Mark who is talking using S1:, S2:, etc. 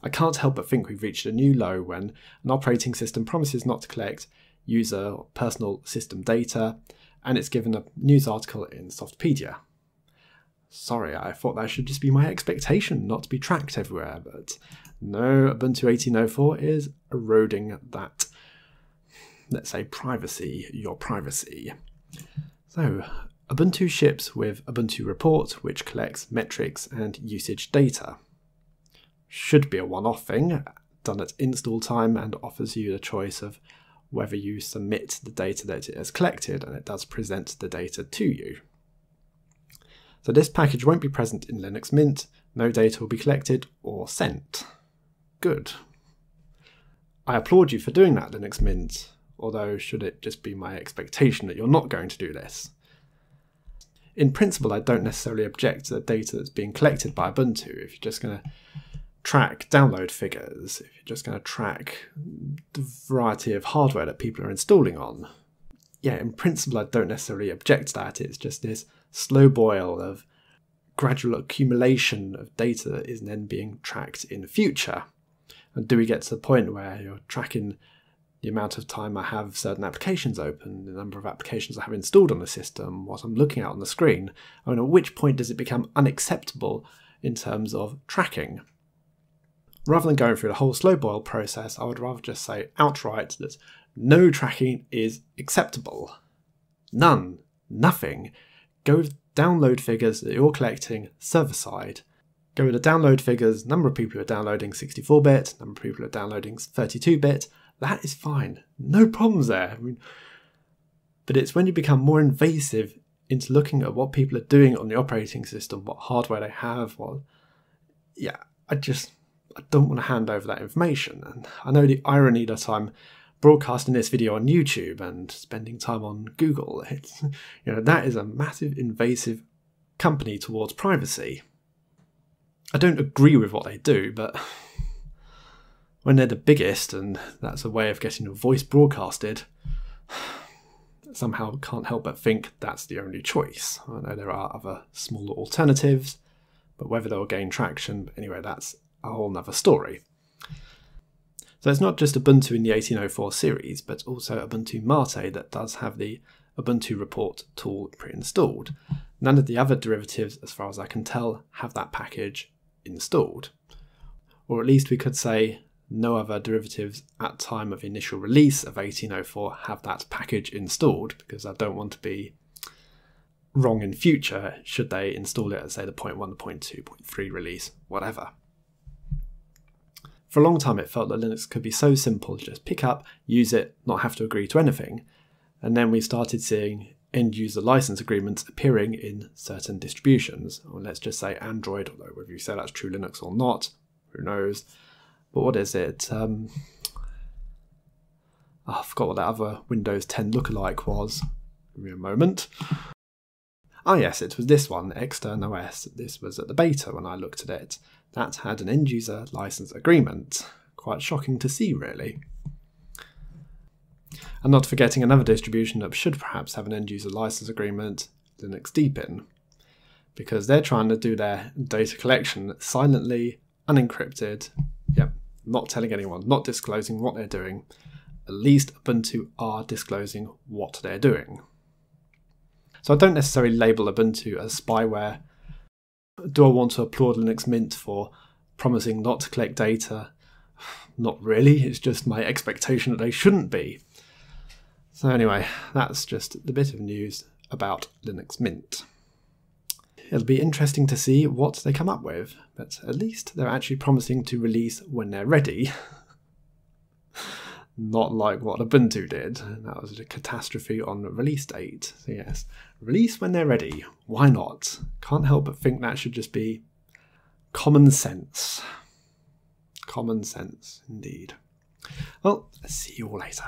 S1: I can't help but think we've reached a new low when an operating system promises not to collect user or personal system data, and it's given a news article in Softpedia. Sorry, I thought that should just be my expectation, not to be tracked everywhere, but no, Ubuntu 18.04 is eroding that, let's say, privacy, your privacy. So, Ubuntu ships with ubuntu-report, which collects metrics and usage data. Should be a one-off thing, done at install time, and offers you the choice of whether you submit the data that it has collected, and it does present the data to you. So this package won't be present in Linux Mint, no data will be collected or sent. Good. I applaud you for doing that, Linux Mint, although should it just be my expectation that you're not going to do this? In principle, I don't necessarily object to the data that's being collected by Ubuntu. If you're just going to track download figures, if you're just going to track the variety of hardware that people are installing on, yeah, in principle, I don't necessarily object to that. It's just this slow boil of gradual accumulation of data that is then being tracked in the future. And do we get to the point where you're tracking the amount of time I have certain applications open, the number of applications I have installed on the system, what I'm looking at on the screen? I mean, at which point does it become unacceptable in terms of tracking? Rather than going through the whole slow boil process, I would rather just say outright that no tracking is acceptable. None. Nothing. Go with download figures that you're collecting server-side. Go with the download figures, number of people who are downloading 64-bit, number of people who are downloading 32-bit. That is fine. No problems there. I mean, but it's when you become more invasive into looking at what people are doing on the operating system, what hardware they have, I don't want to hand over that information. And I know the irony that I'm broadcasting this video on YouTube and spending time on Google. That is a massive invasive company towards privacy. I don't agree with what they do, but when they're the biggest and that's a way of getting your voice broadcasted, somehow can't help but think that's the only choice. I know there are other smaller alternatives, but whether they'll gain traction, anyway, that's a whole nother story. So it's not just Ubuntu in the 18.04 series, but also Ubuntu Mate that does have the ubuntu-report tool pre-installed. None of the other derivatives, as far as I can tell, have that package installed. Or at least we could say no other derivatives at time of initial release of 18.04 have that package installed, because I don't want to be wrong in future should they install it at, say, the 0.1, the 0.2, 0.3 release, whatever. For a long time it felt that Linux could be so simple, just pick up, use it, not have to agree to anything. And then we started seeing end-user license agreements appearing in certain distributions. Or let's just say Android, although whether you say that's true Linux or not, who knows. But what is it? I forgot what that other Windows 10 lookalike was. Give me a moment. Oh yes, it was this one, Extern OS. This was at the beta when I looked at it. That had an end-user license agreement. Quite shocking to see, really. And not forgetting another distribution that should perhaps have an end-user license agreement, Linux Deepin, because they're trying to do their data collection silently, unencrypted, not telling anyone, not disclosing what they're doing. At least Ubuntu are disclosing what they're doing. So I don't necessarily label Ubuntu as spyware. Do I want to applaud Linux Mint for promising not to collect data? Not really, it's just my expectation that they shouldn't be. So anyway, that's just the bit of news about Linux Mint. It'll be interesting to see what they come up with, but at least they're actually promising to release when they're ready. Not like what Ubuntu did. That was a catastrophe on release date. So yes, release when they're ready. Why not? Can't help but think that should just be common sense. Common sense, indeed. Well, see you all later.